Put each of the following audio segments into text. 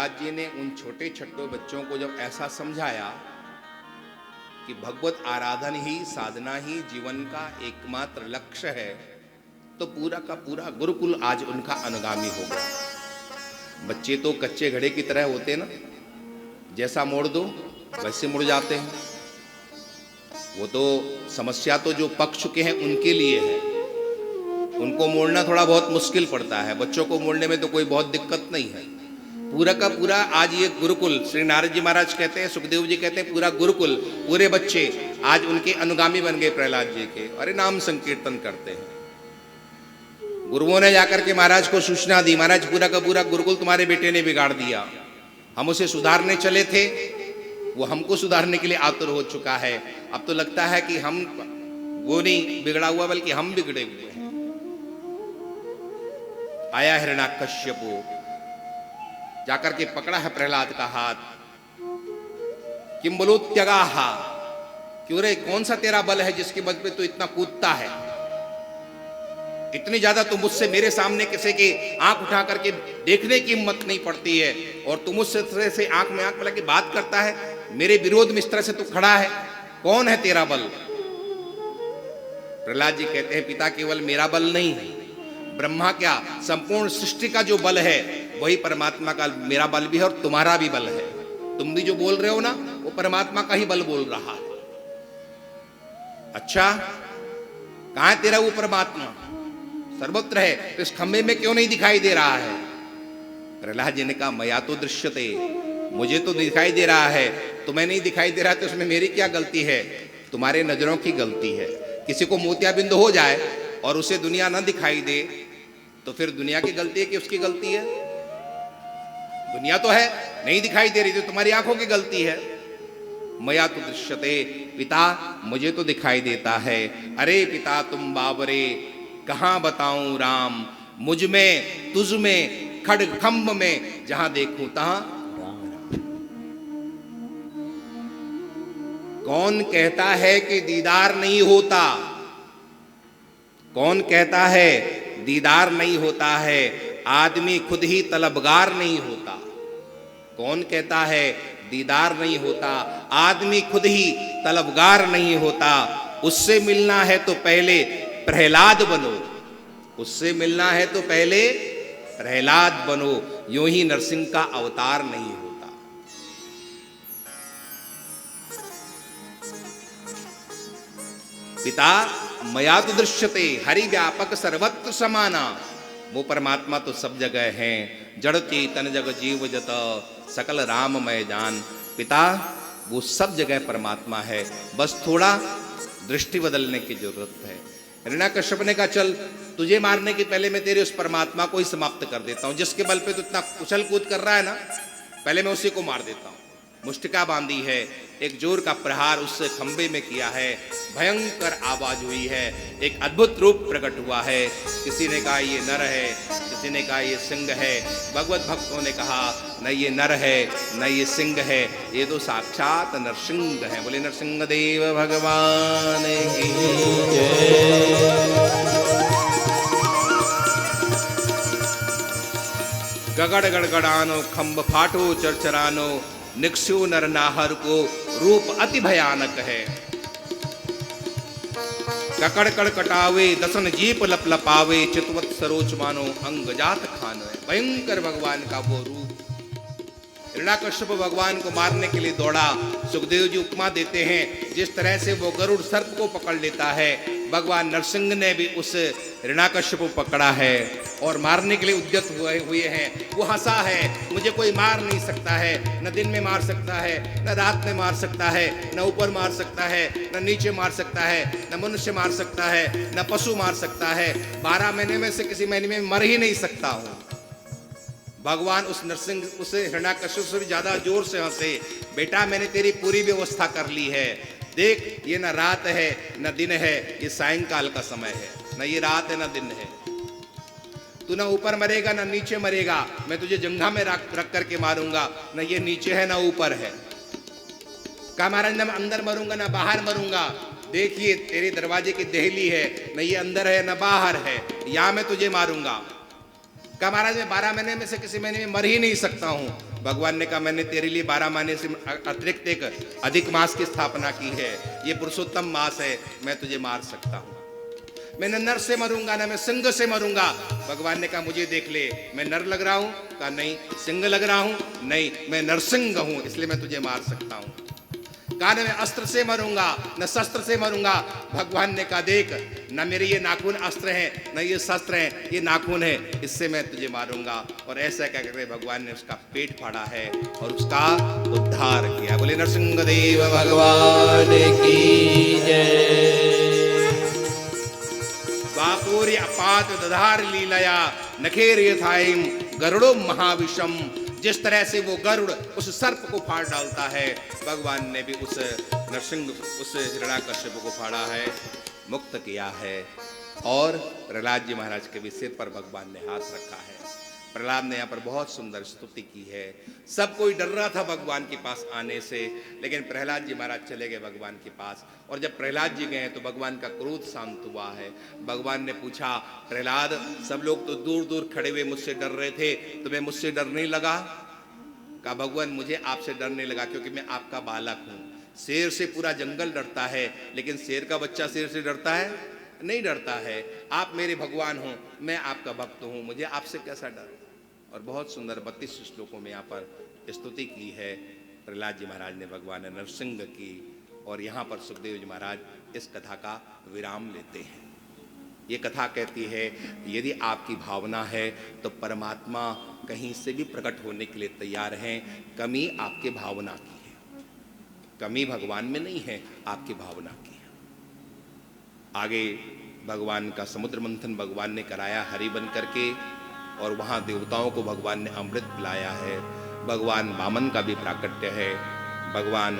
प्रहलाद जी ने उन छोटे छोटे बच्चों को जब ऐसा समझाया कि भगवत आराधन ही, साधना ही जीवन का एकमात्र लक्ष्य है, तो पूरा का पूरा गुरुकुल आज उनका अनुगामी हो गया। बच्चे तो कच्चे घड़े की तरह होते ना, जैसा मोड़ दो वैसे मुड़ जाते हैं। वो तो समस्या तो जो पक चुके हैं उनके लिए है, उनको मोड़ना थोड़ा बहुत मुश्किल पड़ता है। बच्चों को मोड़ने में तो कोई बहुत दिक्कत नहीं है। पूरा का पूरा आज ये गुरुकुल, श्री नारद जी महाराज कहते हैं, सुखदेव जी कहते हैं, पूरा गुरुकुल, पूरे बच्चे आज उनके अनुगामी बन गए प्रहलाद जी के। अरे नाम संकीर्तन करते हैं। गुरुओं ने जाकर के महाराज को सूचना दी, महाराज पूरा का पूरा गुरुकुल तुम्हारे बेटे ने बिगाड़ दिया। हम उसे सुधारने चले थे, वो हमको सुधारने के लिए आतुर हो चुका है। अब तो लगता है कि हम, वो नहीं बिगड़ा हुआ बल्कि हम बिगड़े हुए हैं। आया हिरण्याकश्यपु, जाकर के पकड़ा है प्रहलाद का हाथ। किम बोलो त्यगाहा, क्यों रे, कौन सा तेरा बल है जिसके बल पे तू इतना कूदता है? इतनी ज्यादा तो मुझसे मेरे सामने किसी की आंख उठा करके देखने की हिम्मत नहीं पड़ती है, और तू मुझसे से आंख में आंख मिला के बात करता है। मेरे विरोध में इस तरह से तू खड़ा है, कौन है तेरा बल? प्रहलाद जी कहते हैं, पिता केवल मेरा बल नहीं है, ब्रह्मा क्या संपूर्ण सृष्टि का जो बल है वही परमात्मा का मेरा बल भी है और तुम्हारा भी बल है। तुम भी जो बोल रहे हो ना, वो परमात्मा का ही बल बोल रहा है। अच्छा, कहां है तेरा वो परमात्मा? सर्वत्र है, तो इस खंबे में क्यों नहीं दिखाई दे रहा है? प्रहलाद जी ने कहा, मया तो दृश्यते, मुझे तो दिखाई दे रहा है, तुम्हें नहीं दिखाई दे रहा, तो उसमें मेरी क्या गलती है? तुम्हारे नजरों की गलती है। किसी को मोतियाबिंद हो जाए और उसे दुनिया ना दिखाई दे, तो फिर दुनिया की गलती है कि उसकी गलती है? दुनिया तो है, नहीं दिखाई दे रही, तो तुम्हारी आंखों की गलती है। मया तो दृश्यते, पिता मुझे तो दिखाई देता है। अरे पिता तुम बाबरे, कहां बताऊं राम, मुझ में तुझ में खड्ग खंभ में जहां देखूं तहां राम। कौन कहता है कि दीदार नहीं होता? कौन कहता है दीदार नहीं होता है? आदमी खुद ही तलबगार नहीं होता। कौन कहता है दीदार नहीं होता? आदमी खुद ही तलबगार नहीं होता। उससे मिलना है तो पहले प्रहलाद बनो, उससे मिलना है तो पहले प्रहलाद बनो। यूं ही नरसिंह का अवतार नहीं होता। पिता मया तो दृश्यते, हरि व्यापक सर्वत्र समाना। वो परमात्मा तो सब जगह है, जड़ चेतन जग जीव जत सकल राममय जान। पिता वो सब जगह परमात्मा है, बस थोड़ा दृष्टि बदलने की जरूरत है। हिरण्याकश्यप ने कहा, चल तुझे मारने के पहले मैं तेरे उस परमात्मा को ही समाप्त कर देता हूं, जिसके बल पे तू इतना उछल कूद कर रहा है ना, पहले मैं उसी को मार देता हूं। मुष्टिका बांधी है, एक जोर का प्रहार उससे खंबे में किया है, भयंकर आवाज हुई है, एक अद्भुत रूप प्रकट हुआ है। किसी ने कहा ये नर है, किसी ने कहा ये सिंह है। भगवत भक्तों ने कहा न ये नर है न ये सिंह है, ये तो साक्षात नरसिंह है। बोले नरसिंह देव भगवान की जय। गगड़ गड़गड़ानो खंब फाटो चरचरानो, निक्षु नर नाहर को रूप अति भयानक है। ककड़ कड़ कटावे दसन जीप लप लपावे, चितवत सरोच मानो अंग जात खानो है। भयंकर भगवान का वो रूप। हिरण्याकश्यप भगवान को मारने के लिए दौड़ा। सुखदेव जी उपमा देते हैं, जिस तरह से वो गरुड़ सर्प को पकड़ लेता है, भगवान नरसिंह ने भी उस हिरण्याकश्यप को पकड़ा है और मारने के लिए उद्यत हुए हैं। वो हंसा है, मुझे कोई मार नहीं सकता है, न दिन में मार सकता है, न रात में मार सकता है, न ऊपर मार सकता है, न नीचे मार सकता है, न मनुष्य मार सकता है, न पशु मार सकता है। 12 महीने में से किसी महीने में मर ही नहीं सकता हूं। भगवान उस नरसिंह, उस हिरण्याकश्यप से भी ज्यादा जोर से हंसे, बेटा मैंने तेरी पूरी व्यवस्था कर ली है, देख ये न रात है न दिन है, ये सायंकाल का समय है, न ये रात है न दिन है। तू न ऊपर मरेगा न नीचे मरेगा, मैं तुझे जंघा में रख करके मारूंगा, न ये नीचे है न ऊपर है। कहा महाराज न मैं अंदर मरूंगा न बाहर मरूंगा, देखिए तेरे दरवाजे की देहली है, न ये अंदर है न बाहर है, यहां मैं तुझे मारूंगा। कहा महाराज मैं 12 महीने में से किसी महीने में मर ही नहीं सकता हूं, भगवान ने कहा मैंने तेरे लिए 12 महीने से अतिरिक्त एक अधिक मास की स्थापना की है, ये पुरुषोत्तम मास है, मैं तुझे मार सकता हूं। मैं न नर से मरूंगा ना मैं सिंह से मरूंगा। भगवान ने कहा मुझे देख ले, मैं नर लग रहा हूं? कहा नहीं। सिंह लग रहा हूं? नहीं, मैं नरसिंह हूं, इसलिए मैं तुझे मार सकता हूं। कहा मैं अस्त्र से मरूंगा न शस्त्र से मरूंगा। भगवान ने कहा देख, न मेरे ये नाखून अस्त्र हैं न ये शस्त्र हैं, ये नाखून है, इससे मैं तुझे मारूंगा। और ऐसा क्या करके भगवान ने उसका पेट फाड़ा है और उसका उद्धार किया। बोले नरसिंह देव भगवान की जय। बापूरी अपात दधार लीलया नखेर यथाइम गरुड़ो महाविषम। जिस तरह से वो गरुड़ उस सर्प को फाड़ डालता है, भगवान ने भी उस नरसिंह उस हिरण्याकश्यप को फाड़ा है, मुक्त किया है। और प्रहलाद जी महाराज के भी सिर पर भगवान ने हाथ रखा है। प्रहलाद ने यहाँ पर बहुत सुंदर स्तुति की है। सब कोई डर रहा था भगवान के पास आने से, लेकिन प्रहलाद जी महाराज चले गए भगवान के पास। और जब प्रहलाद जी गए तो भगवान का क्रोध शांत हुआ है। भगवान ने पूछा प्रहलाद, सब लोग तो दूर दूर खड़े हुए मुझसे डर रहे थे, तुम्हें मुझसे डर नहीं लगा? कहा भगवान मुझे आपसे डर नहीं लगा, क्योंकि मैं आपका बालक हूँ। शेर से पूरा जंगल डरता है, लेकिन शेर का बच्चा शेर से डरता है? नहीं डरता है। आप मेरे भगवान हो, मैं आपका भक्त हूँ, मुझे आपसे कैसा डर। और बहुत सुंदर 32 श्लोकों में यहाँ पर स्तुति की है प्रहलाद जी महाराज ने भगवान नरसिंह की। और यहाँ पर सुखदेव जी महाराज इस कथा का विराम लेते हैं। ये कथा कहती है यदि आपकी भावना है तो परमात्मा कहीं से भी प्रकट होने के लिए तैयार हैं। कमी आपके भावना की है, कमी भगवान में नहीं है, आपकी भावना की है। आगे भगवान का समुद्र मंथन भगवान ने कराया हरि बन करके, और वहाँ देवताओं को भगवान ने अमृत पिलाया है। भगवान वामन का भी प्राकट्य है, भगवान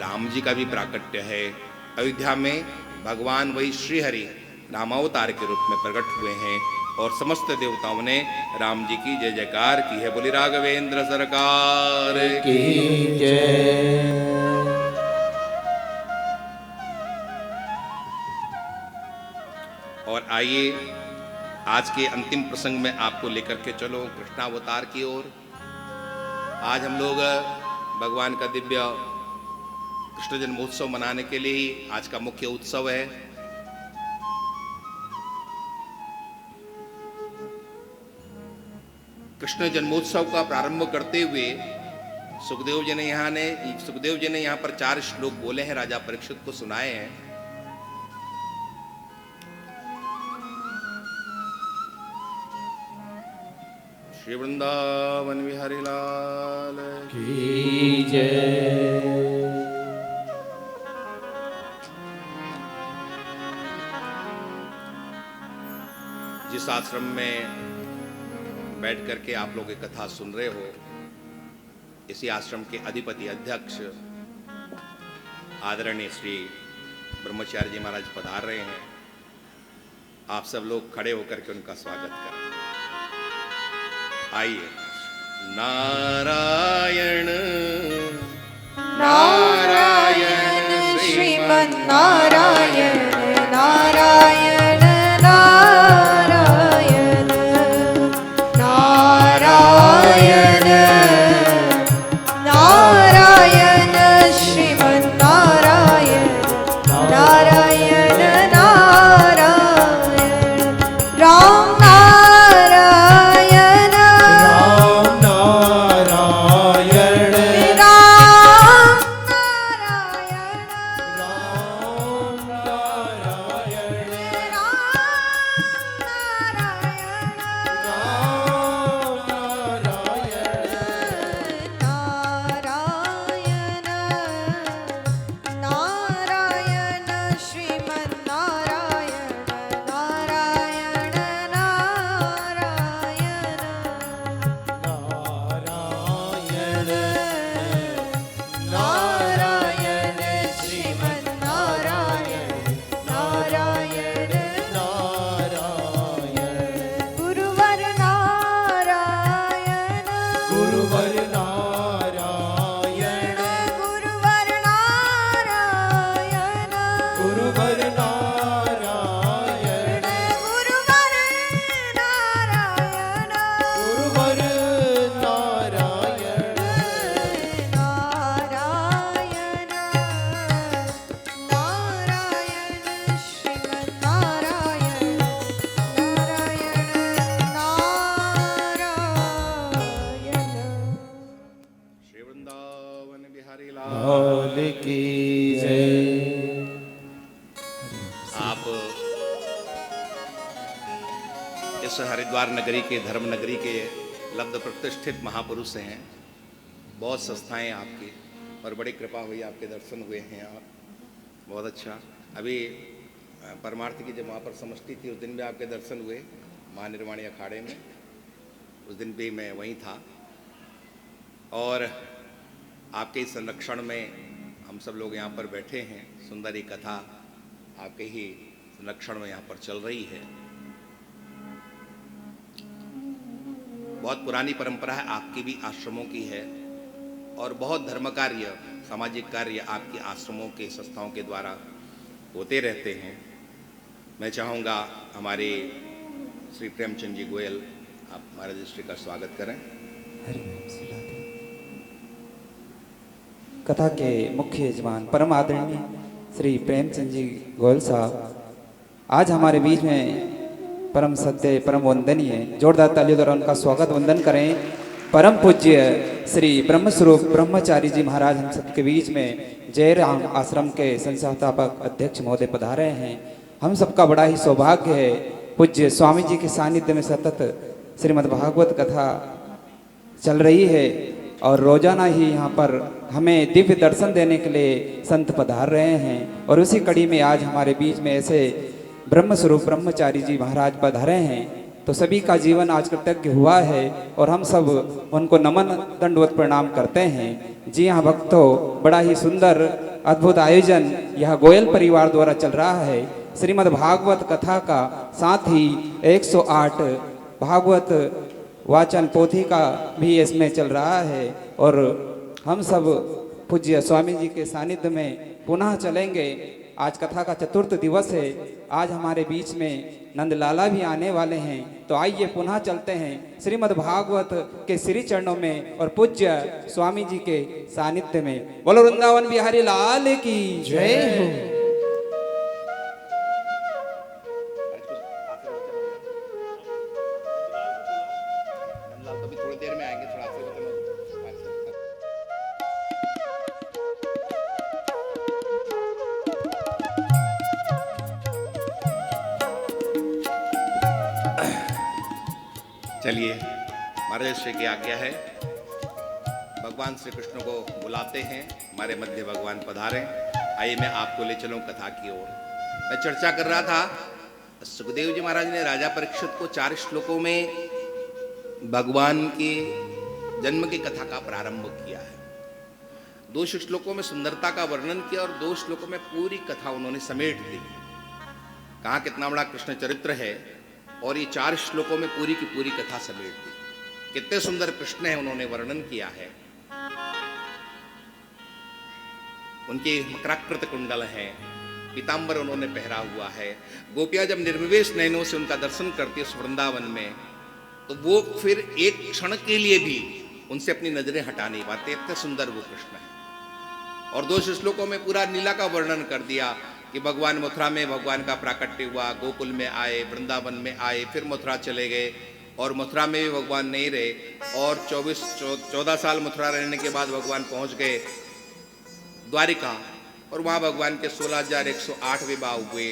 राम जी का भी प्राकट्य है। अयोध्या में भगवान वही श्रीहरि रामावतार के रूप में प्रकट हुए हैं, और समस्त देवताओं ने राम जी की जय जयकार की है। बोली राघवेंद्र सरकार की जय। और आइए आज के अंतिम प्रसंग में आपको लेकर के चलो कृष्णावतार की ओर। आज हम लोग भगवान का दिव्य कृष्ण जन्मोत्सव मनाने के लिए ही आज का मुख्य उत्सव है। कृष्ण जन्मोत्सव का प्रारंभ करते हुए सुखदेव जी ने यहाँ पर 4 श्लोक बोले हैं, राजा परीक्षित को सुनाए हैं। श्री वृंदावन बिहारी लाल की जय। जिस आश्रम में बैठ करके आप लोग ये कथा सुन रहे हो, इसी आश्रम के अधिपति अध्यक्ष आदरणीय श्री ब्रह्मचारी जी महाराज पधार रहे हैं। आप सब लोग खड़े होकर के उनका स्वागत करें। आइए। नारायण नारायण श्रीमन् नारायण नारायण नारायण नारायण नारायण श्रीमन् नारायण नारायण नारायण राम माहौल की जय। आप इस हरिद्वार नगरी के, धर्म नगरी के लब्ध प्रतिष्ठित महापुरुष हैं। बहुत संस्थाएं आपकी और बड़ी कृपा हुई, आपके दर्शन हुए हैं। आप बहुत अच्छा। अभी परमार्थ की जब वहाँ पर समष्टि थी, उस दिन भी आपके दर्शन हुए महानिर्वाणी अखाड़े में। उस दिन भी मैं वहीं था और आपके संरक्षण में हम सब लोग यहाँ पर बैठे हैं। सुंदर ही कथा आपके ही संरक्षण में यहाँ पर चल रही है। बहुत पुरानी परंपरा है, आपकी भी आश्रमों की है और बहुत धर्म कार्य, सामाजिक कार्य आपके आश्रमों के, संस्थाओं के द्वारा होते रहते हैं। मैं चाहूँगा हमारे श्री प्रेमचंद जी गोयल, आप हमारे दृष्टि का स्वागत करें। कथा के मुख्य यजमान परम आदरणीय श्री प्रेमचंद जी गोयल साहब आज हमारे बीच में परम सत्य, परम वंदनीय, जोरदार तालियों द्वारा उनका स्वागत वंदन करें। परम पूज्य श्री ब्रह्मस्वरूप ब्रह्मचारी जी महाराज हम सबके बीच में जय राम आश्रम के संस्थापक अध्यक्ष महोदय पधारे हैं। हम सबका बड़ा ही सौभाग्य है, पूज्य स्वामी जी के सानिध्य में सतत श्रीमद् भागवत कथा चल रही है और रोजाना ही यहाँ पर हमें दिव्य दर्शन देने के लिए संत पधार रहे हैं। और उसी कड़ी में आज हमारे बीच में ऐसे ब्रह्मस्वरूप ब्रह्मचारी जी महाराज पधारे हैं, तो सभी का जीवन आज कृतज्ञ हुआ है और हम सब उनको नमन दंडवत प्रणाम करते हैं। जी हाँ भक्तों, बड़ा ही सुंदर अद्भुत आयोजन यह गोयल परिवार द्वारा चल रहा है। श्रीमद् भागवत कथा का, साथ ही 108 भागवत वाचन पोथी का भी इसमें चल रहा है और हम सब पूज्य स्वामी जी के सानिध्य में पुनः चलेंगे। आज कथा का चतुर्थ दिवस है। आज हमारे बीच में नंदलाला भी आने वाले हैं, तो आइए पुनः चलते हैं श्रीमद् भागवत के श्री चरणों में और पूज्य स्वामी जी के सानिध्य में। बोलो वृंदावन बिहारी लाल की जय हो। अभी थोड़ी देर में आएंगे, थोड़ा चलिए, महाराज श्री की आज्ञा है। भगवान श्री कृष्ण को बुलाते हैं, हमारे मध्य भगवान पधारे। आइए मैं आपको ले चलूं कथा की ओर। मैं चर्चा कर रहा था, सुखदेव जी महाराज ने राजा परीक्षित को 4 श्लोकों में भगवान के जन्म की कथा का प्रारंभ किया है। 2 श्लोकों में सुंदरता का वर्णन किया और 2 श्लोकों में पूरी कथा उन्होंने समेट दी। कहा कितना बड़ा कृष्ण चरित्र है और ये 4 श्लोकों में पूरी की पूरी कथा समेट दी। कितने सुंदर कृष्ण है उन्होंने वर्णन किया है। उनके मकराकृत कुंडल हैं, पीतांबर उन्होंने पहरा हुआ है। गोपियां जब निर्विवेश नयनों से उनका दर्शन करती है वृंदावन में, तो वो फिर एक क्षण के लिए भी उनसे अपनी नजरें हटा नहीं पाते, इतने सुंदर वो कृष्ण है। और 2 श्लोकों में पूरा लीला का वर्णन कर दिया कि भगवान मथुरा में भगवान का प्राकट्य हुआ, गोकुल में आए, वृंदावन में आए, फिर मथुरा चले गए और मथुरा में भी भगवान नहीं रहे और 14 साल मथुरा रहने के बाद भगवान पहुंच गए द्वारिका और वहाँ भगवान के 16,108 विवाह हुए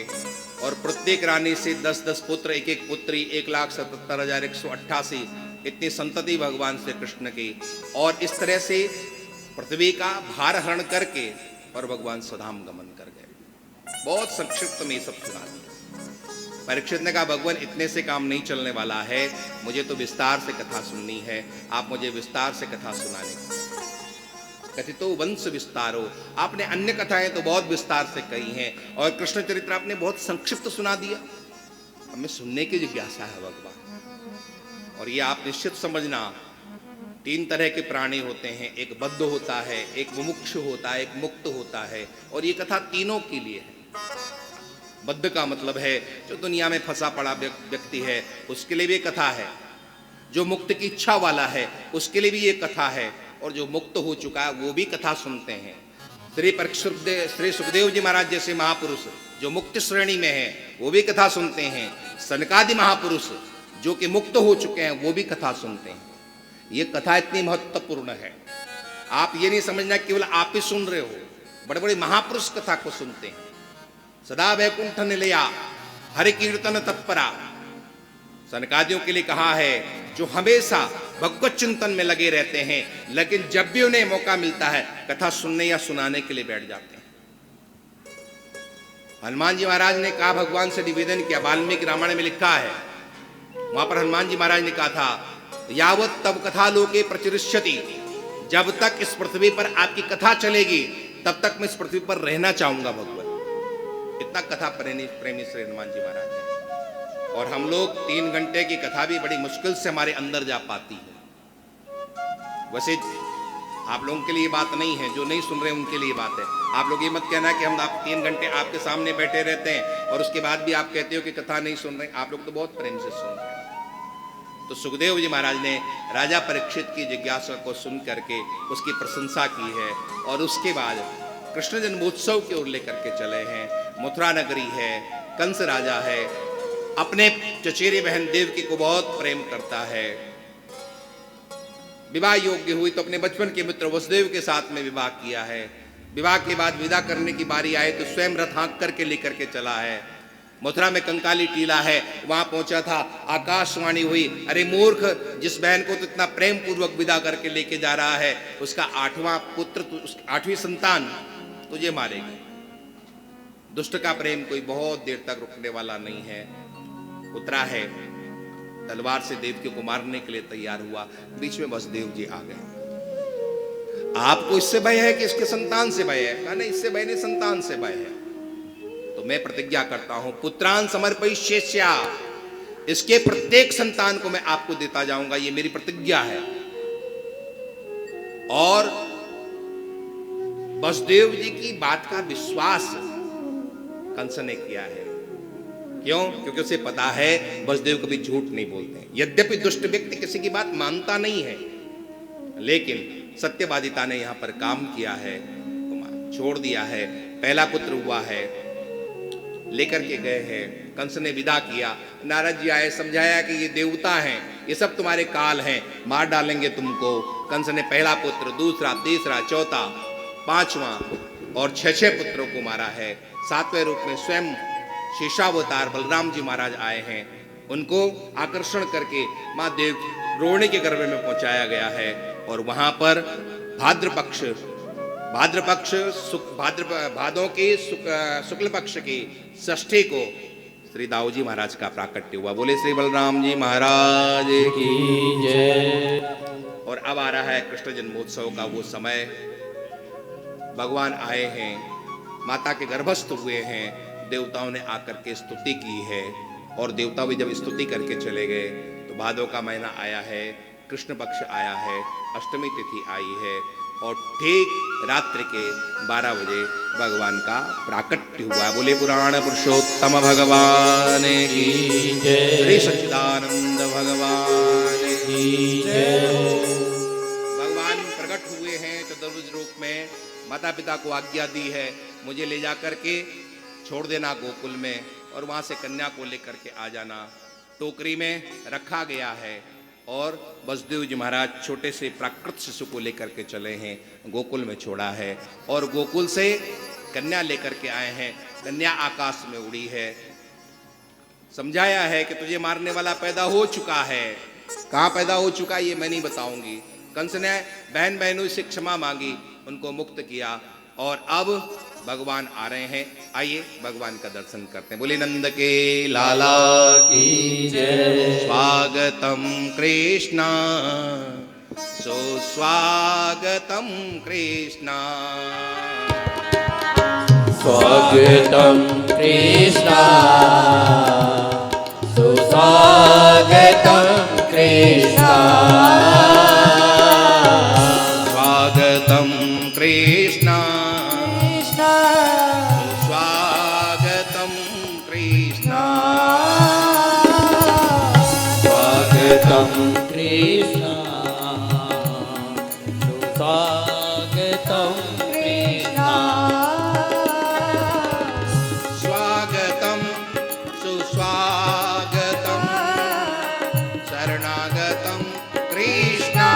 और प्रत्येक रानी से 10-10 पुत्र, एक पुत्री, 1,77,188 इतनी संतति भगवान श्री कृष्ण की। और इस तरह से पृथ्वी का भार हरण करके और भगवान स्वधाम गमन कर गए। बहुत संक्षिप्त में सब सुना दिया। परीक्षित ने कहा भगवान इतने से काम नहीं चलने वाला है, मुझे तो विस्तार से कथा सुननी है, आप मुझे विस्तार से कथा सुनाने कथितो वंश विस्तारो। आपने अन्य कथाएं तो बहुत विस्तार से कही हैं और कृष्ण चरित्र आपने बहुत संक्षिप्त सुना दिया। हमें सुनने की जिज्ञासा है भगवान। और ये आप निश्चित समझना, 3 तरह के प्राणी होते हैं, एक बद्ध होता है, एक मुमुक्षु होता है, एक मुक्त होता है। और ये कथा तीनों के लिए है। बद्ध का मतलब है जो दुनिया में फंसा पड़ा व्यक्ति है, उसके लिए भी कथा है। जो मुक्त की इच्छा वाला है उसके लिए भी ये कथा है और जो मुक्त हो चुका है वो भी कथा सुनते हैं। श्री सुखदेव जी महाराज जैसे महापुरुष जो मुक्त श्रेणी में है वो भी कथा सुनते हैं। सनकादि महापुरुष जो कि मुक्त हो चुके हैं वो भी कथा सुनते हैं। ये कथा इतनी महत्वपूर्ण है। आप ये नहीं समझना केवल आप ही सुन रहे हो, बड़े बड़े महापुरुष कथा को सुनते हैं। सदा वैकुंठ निलया हरि कीर्तन तत्परा, सनकादियों के लिए कहा है जो हमेशा भगवत चिंतन में लगे रहते हैं, लेकिन जब भी उन्हें मौका मिलता है कथा सुनने या सुनाने के लिए बैठ जाते हैं। हनुमान जी महाराज ने कहा, भगवान से निवेदन किया, वाल्मीकि रामायण में लिखा है, वहां पर हनुमान जी महाराज ने कहा था, यावत तब कथा लोके प्रचरिष्यति, जब तक इस पृथ्वी पर आपकी कथा चलेगी तब तक मैं इस पृथ्वी पर रहना चाहूंगा भगवान। इतना कथा प्रेमी श्री हनुमान जी महाराज है। और हम लोग 3 घंटे की कथा भी बड़ी मुश्किल से हमारे अंदर जा पाती है। वैसे आप लोगों के लिए बात नहीं है, जो नहीं सुन रहे उनके लिए बात है। आप लोग ये मत कहना कि हम आप 3 घंटे आपके सामने बैठे रहते हैं और उसके बाद भी आप कहते हो कि कथा नहीं सुन रहे। आप लोग तो बहुत प्रेम से सुन रहे हैं। तो सुखदेव जी महाराज ने राजा परीक्षित की जिज्ञासा को सुन करके उसकी प्रशंसा की है और उसके बाद कृष्ण जन्मोत्सव की ओर लेकर के चले हैं। मथुरा नगरी है, कंस राजा है, अपने चचेरी बहन देवकी को बहुत प्रेम करता है। विवाह योग्य हुई तो अपने बचपन के मित्र वसुदेव के साथ में विवाह किया है। विवाह के बाद विदा करने की बारी आए तो स्वयं रथ हाँक करके लेकर के चला है। मथुरा में कंकाली टीला है, वहां पहुंचा था, आकाशवाणी हुई, अरे मूर्ख, जिस बहन को तो इतना प्रेम पूर्वक विदा करके लेके जा रहा है, उसका 8वां पुत्र, 8वीं संतान तुझे मारेगी। दुष्ट का प्रेम कोई बहुत देर तक रुकने वाला नहीं है। उतरा है, तलवार से देवकी को मारने के लिए तैयार हुआ, बीच में वसुदेव जी आ गए। आपको इससे भय है कि इसके संतान से भय है? कहा नहीं, इससे भय नहीं, संतान से भय है। तो मैं प्रतिज्ञा करता हूं, पुत्रान समर्पयिष्यस्या, इसके प्रत्येक संतान को मैं आपको देता जाऊंगा, ये मेरी प्रतिज्ञा है। और वसुदेव जी की बात का विश्वास कंस ने किया है। क्यों? क्योंकि उसे पता है वसुदेव कभी झूठ नहीं बोलते। यद्यपि दुष्ट व्यक्ति किसी की बात मानता नहीं है, लेकिन सत्यवादिता ने यहां पर काम किया है, छोड़ दिया है। पहला पुत्र हुआ है, लेकर के गए हैं, कंस ने विदा किया। नारद जी आए, समझाया कि ये देवता हैं, ये सब तुम्हारे काल हैं, मार डालेंगे तुमको। कंस ने पहला पुत्र, दूसरा, तीसरा, चौथा, 5वां और 6 पुत्रों को मारा है। 7वें रूप में स्वयं शेषावतार बलराम जी महाराज आए हैं, उनको आकर्षण करके माँ देव रोहिणी के गर्भ में पहुंचाया गया है। और वहां पर भाद्रपक्ष भादों के शुक्ल पक्ष की षष्ठी को श्री दाऊ जी महाराज का प्राकट्य हुआ। बोले श्री बलराम जी महाराज की जय। और अब आ रहा है कृष्ण जन्मोत्सव का वो समय। भगवान आए हैं, माता के गर्भस्थ हुए हैं, देवताओं ने आकर के स्तुति की है। और देवता भी जब स्तुति करके चले गए तो भादों का महीना आया है, कृष्ण पक्ष आया है, अष्टमी तिथि आई है और ठीक रात्रि के 12 बजे भगवान का प्राकट्य हुआ। बोले पुराण पुरुषोत्तम भगवान की जय, श्री सच्चिदानंद भगवान की जय। भगवान प्रकट हुए हैं चतुर्भुज रूप में। माता पिता को आज्ञा दी है, मुझे ले जा करके छोड़ देना गोकुल में और वहां से कन्या को लेकर के आ जाना। टोकरी में रखा गया है और वसुदेव जी महाराज छोटे से प्राकृत शिशु को लेकर के चले हैं, गोकुल में छोड़ा है और गोकुल से कन्या लेकर के आए हैं। कन्या आकाश में उड़ी है। समझाया है कि तुझे मारने वाला पैदा हो चुका है। कहाँ पैदा हो चुका ये मैं नहीं बताऊंगी। कंस ने बहन बहनों से क्षमा मांगी, उनको मुक्त किया और अब भगवान आ रहे हैं। आइए भगवान का दर्शन करते हैं। बोले नंद के लाला की जय। स्वागतम कृष्णा सुस्वागतम कृष्णा, स्वागतम कृष्णा सुस्वागतम कृष्णा, स्वागतम कृष्णा स्वागतम कृष्णा सुस्वागतम कृष्णा, स्वागतम सुस्वागतम शरणागतम कृष्णा,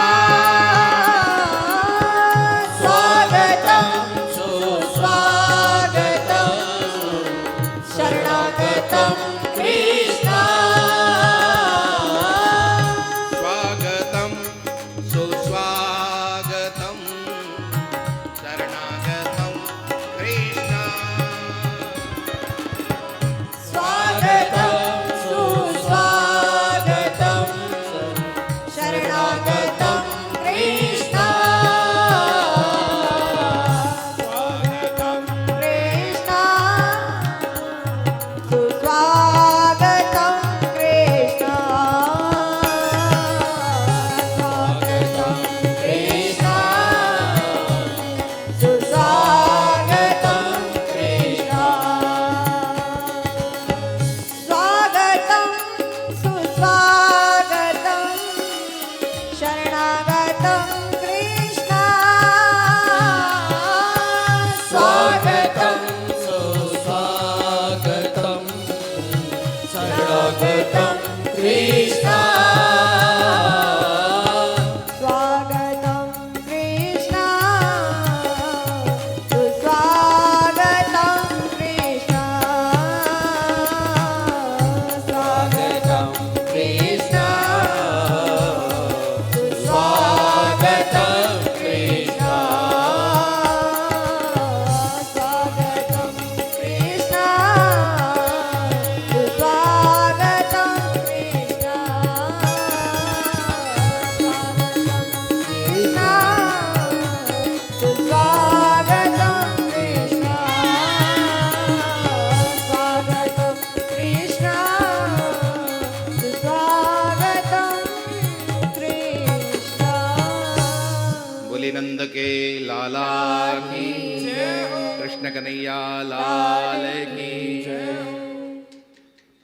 कृष्ण कन्हैया लाल की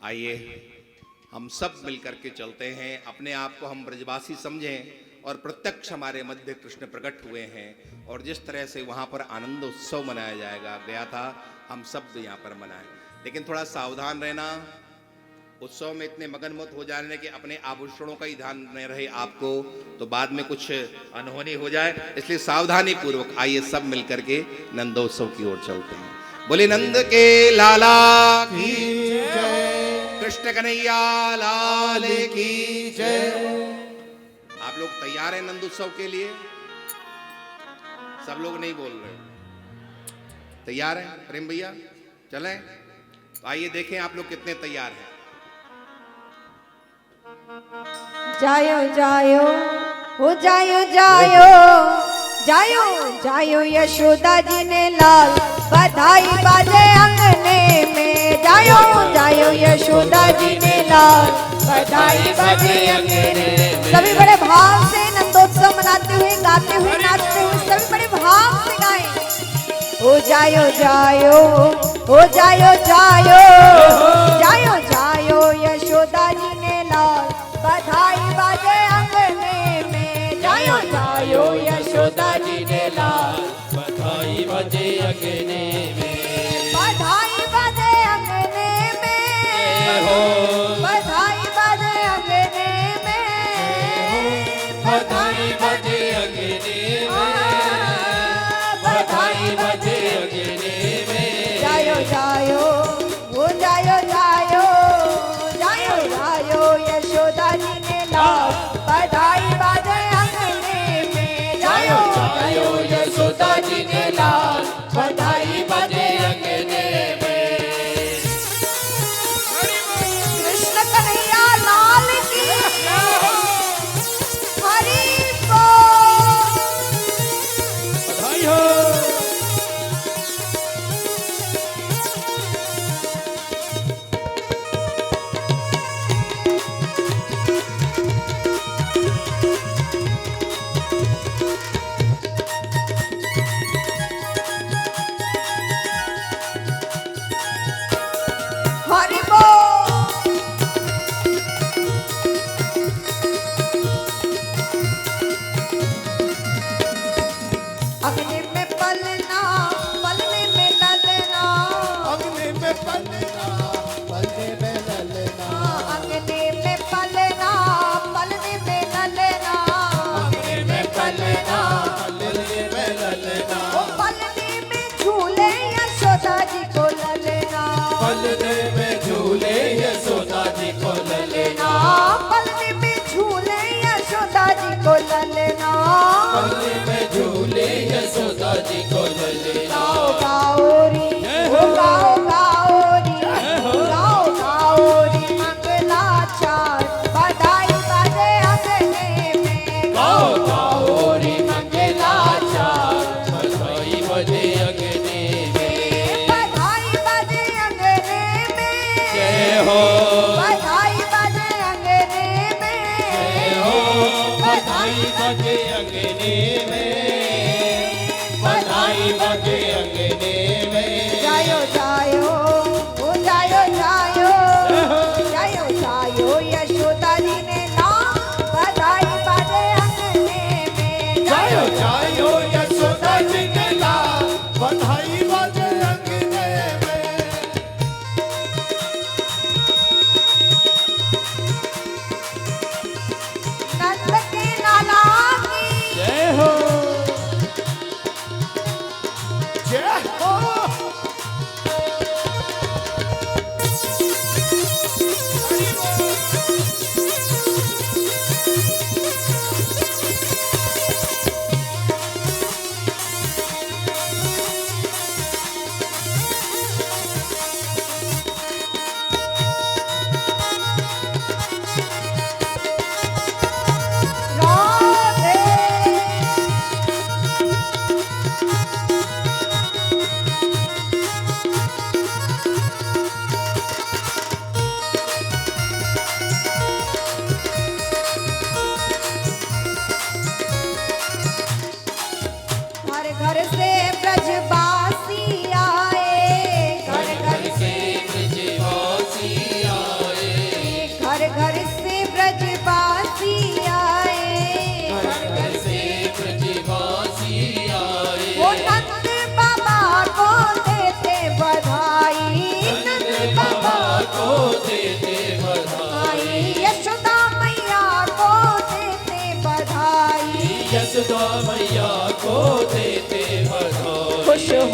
आइए हम सब मिलकर के चलते हैं, अपने आप को हम ब्रजवासी समझें और प्रत्यक्ष हमारे मध्य कृष्ण प्रकट हुए हैं और जिस तरह से वहाँ पर आनंद उत्सव मनाया जाएगा गया था, हम सब यहाँ पर मनाएं। लेकिन थोड़ा सावधान रहना, उत्सव में इतने मगन मत हो जाने कि अपने आभूषणों का ही ध्यान न रहे आपको, तो बाद में कुछ अनहोनी हो जाए, इसलिए सावधानी पूर्वक आइए सब मिलकर के नंदोत्सव की ओर चलते हैं। बोले नंद के लाला की जय, कृष्ण कन्हैया लाल की जय। आप लोग तैयार हैं नंदोत्सव के लिए? सब लोग नहीं बोल रहे, तैयार हैं? प्रेम भैया चलें? तो आइए देखें आप लोग कितने तैयार हैं। जायो जायो हो जायो जायो जायो जायो यशोदा जी ने लाल बधाई बाजे अंगने में। जायो जायो यशोदा जी ने लाल बधाई बाजे अंगने में। सभी बड़े भाव से नंदोत्सव मनाते हुए, गाते हुए, नाचते हुए सभी बड़े भाव से गाएं। हो जायो जायो हो जायो जायो जायो जायो यशोदा जी ने लाल बधाई बाजे अंगने में। जायो जायो यशोदा जी ने लाल बधाई बजे अगने में। बधाई बाजे अंगने में। हो बधाई बाजे अंगने में। बधाई बजे अगने में। बधाई बजे अगने में। जायो जायो हो जायो जायो जायो जायो यशोदा जी ने लाल बधाई बाजे अंगने में। जायो जायो यशोदा जी ने लाल बधाई बाजे अंगने में। कृष्ण कन्हैया लाल की हरि बोल। बधाई हो। हरि बोल। अग्नि में पलना पलने में ललना। अग्नि में पलना पलने में ललना। अग्नि में पलना पलने में ललना। अग्नि में पलना पलने में ललना। ओ पलने में झूले यशोदा जी को ललना। पलने में झूले यशोदा जी को ललना। पलने में झूले यशोदा जी को ललना। पलने में झूले यशोदा जी को ललना। गाओ री ओ गाओ गाओ री गाओ गाओ री मंगलाचार बधाई बाजे अंगने में। गाओ गाओ रे मंगलाचार बधाई बजे अगने में। बधाई बाजे अंगने में। जय हो बधाई बाजे अंगने में। जय हो। बधाई बजे अगने में। बधाई बजे अगने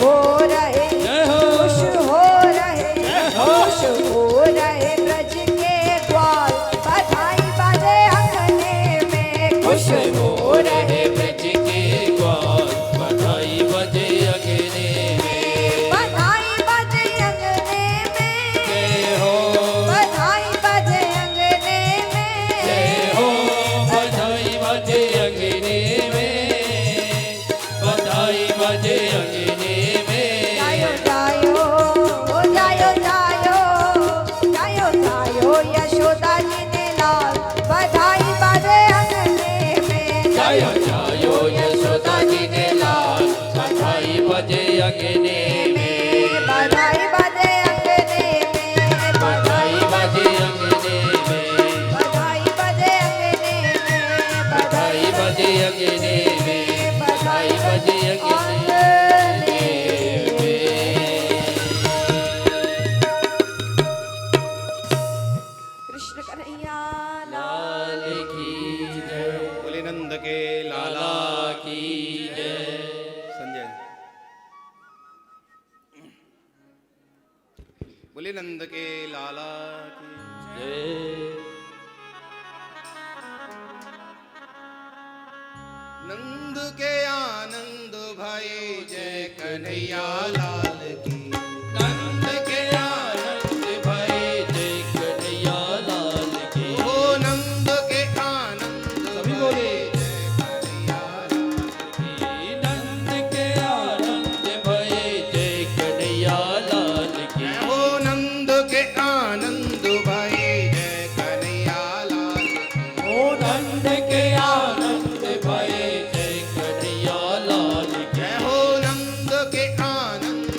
हो रहे जय हो। खुश हो रहे खुश हो रहे ब्रज के ग्वाल बधाई बाजे अंगने में खुश हो रहे ब्रज के ग्वाल बधाई बजे अगने में बधाई बाजे अंगने में जय हो बधाई बाजे अंगने जय में हो बधाई बजे अगने में बधाई बजे अगने में जायो जायो ओ जायो जायो जायो जायो यशोदा जी ने लाल बधाई बाजे अंगने में जायो जायो यशोदा जी ने लाल बधाई बजे अगने में बधाई बाजे अंगने में बधाई बजे अगने में बधाई बाजे अंगने में बधाई बजे अगने में बधाई बजे अगने में कृष्ण कन्हैया लाल की जय बोले नंद के लाला लाला की जय संजय बोले नंद के लाला की जय नंद के आनंद भये जय कन्हैया लाल की नंद के आनंद भय जय कन्हैया लाल की ओ नंद के आनंद सभी भये बोले। जय कन्हैया लाल की नंद के आनंद भय जय कन्हैया लाल की ओ नंद के आनंद भये ओ नंद के आनंद भय जय कन्हैया लाल की जय हो नंद के आनंद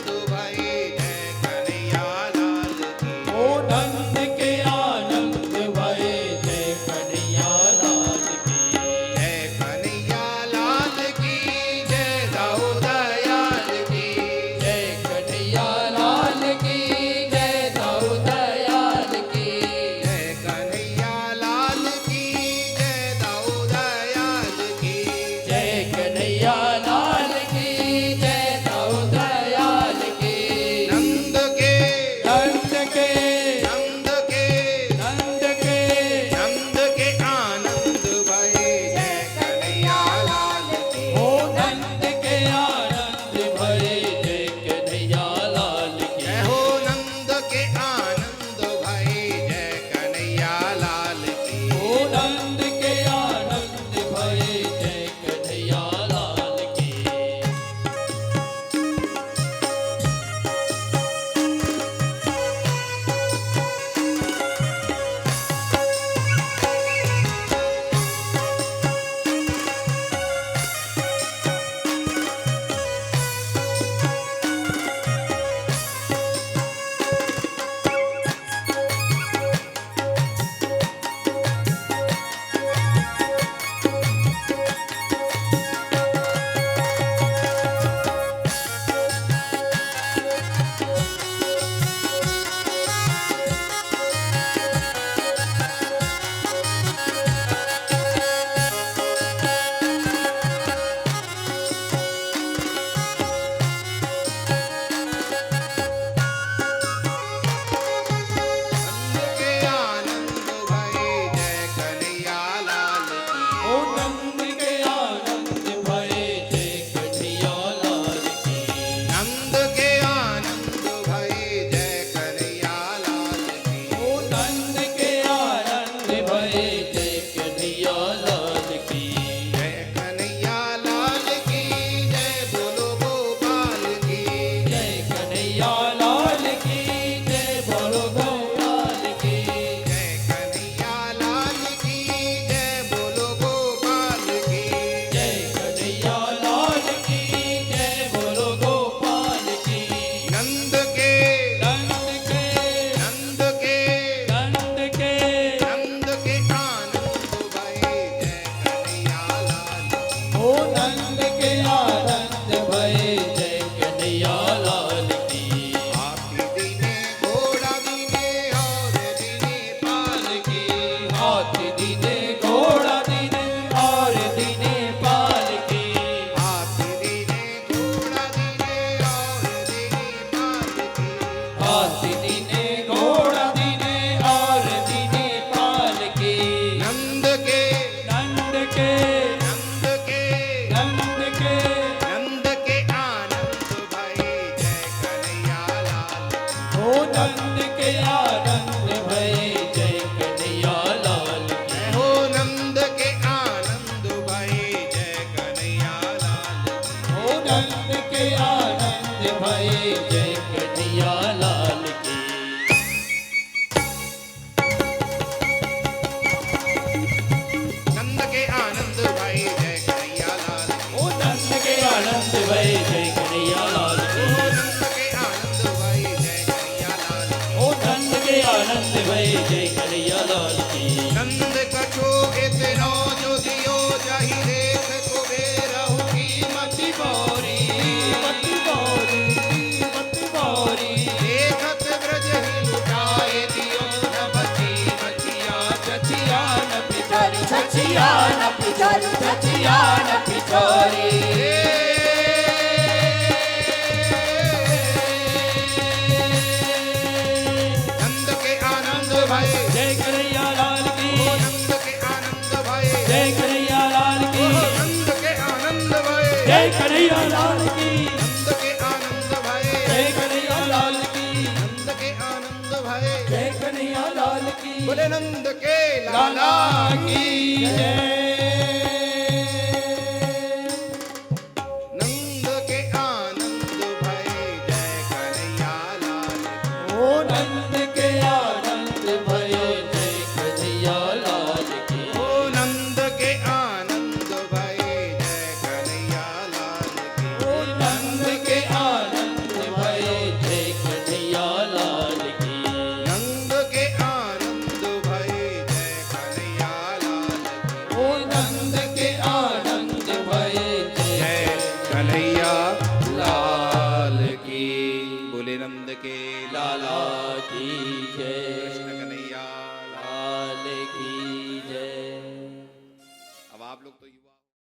दीने घोड़ा दीने और दीने पालकी नंद के नंद के नंद के नंद के नंद के आनंद भाई जय कन्हैया लाल ओ नंद के आनंद भय जय कन्हैया लाल की हो नंद के आनंद भाई जय कन्हैया लाल ओ नंद के आनंद भय जय कन्हैया लाल की नंद के आनंद भाई जय कन्हैया लाल ओ नंद के आनंद भय जय कन्हैया लाल की नंद के आनंद भाई जय कन्हैया लाल ओ नंद के आनंद भय जय कन्हैया लाल की नंद कछो इतनो जो दियो जाहि देख कुबेरहु की मति बोरी मति बोरी मति बोरी देखत ब्रज ही लुटाए दियो न बची मचिया छछिया न पिछोरी छछिया न पिछोरी छछिया न पिछोरी नंद के आनंद भाई जय कन्हैया लाल की नंद के आनंद भाई जय कन्हैया लाल की नंद के आनंद भाई जय कन्हैया लाल की नंद के आनंद भाई जय कन्हैया लाल की नंद के आनंद भाई जय कन्हैया लाल की बोले नंद के लाला की जय